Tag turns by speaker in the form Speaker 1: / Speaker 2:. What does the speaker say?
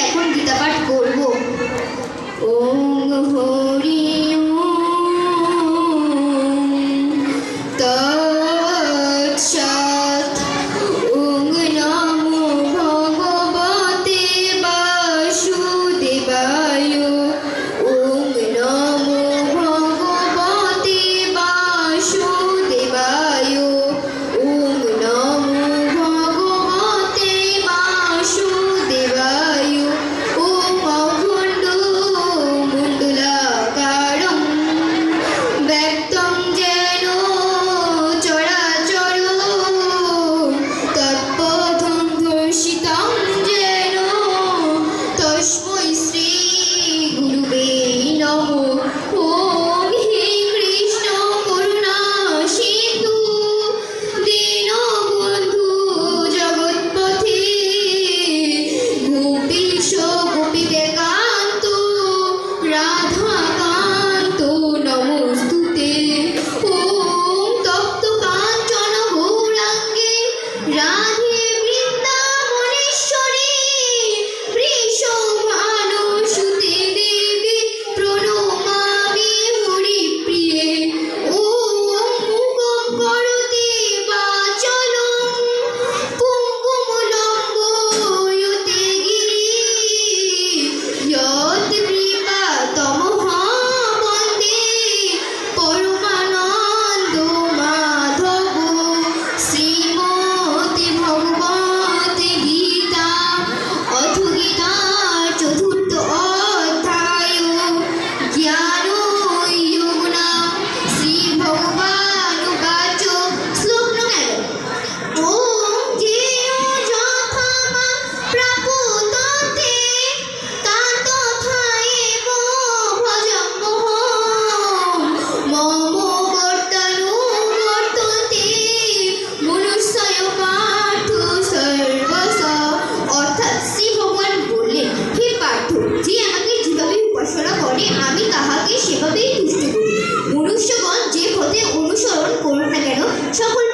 Speaker 1: এখন গীতা পাঠ করব। ওম হরি তৎসৎ। ওম নমো ভগবতে বাসুদেবায়। ওম নমো ভগবতে বাসুদেবায়। ওম নমো ভগবতে বাসুদেবায়। ওম অখণ্ড মণ্ডলাকারং ব্যক্তং যেন চরাচর তৎপথং দর্শিতং যেন তস্मै শ্রী গুরুবে নমঃ। ওম হে কৃষ্ণ করুণা সিন্ধু দীনবন্ধু জগৎপথে গোপীশ গোপিকান্ত রাধাকান্ত নমস্তুতে। ওম তপ্ত কাঞ্চন গৌরাঙ্গে রাধে বৃন্দাবনেশ্বরী বৃষভানুসুতে দেবী প্রণমামি হরিপ্রিয়ে। ওম মুখং করোতি বাচালং পুংকুমলঙ্ঘয়তে গিরিং যৎ কৃপাতমহং বন্দে পরমানন্দ মাধব। শ্রীমদ্ ভগবদ্ গীতা অথ গীতা চতুর্থ অধ্যায় জ্ঞানযোগনাম। শ্রী ভগবানুবাচ শ্লোক নং 11। ওম যেয় যথা মাং প্রাপ্ততে তথা এব ভজাম্যহং। মম বর্তানুবর্তন্তে মনুষ্যায় পার্থ সর্বশ। অর্থাৎ শ্রী ভগবান বললেন, হে পার্থ, যে আমাকে যেভাবে উপাসনা করে আমি তাহাকে সেভাবেই তুষ্ট করি। মনুষ্যগণ যে পথে অনুসরণ করুক না কেন সকল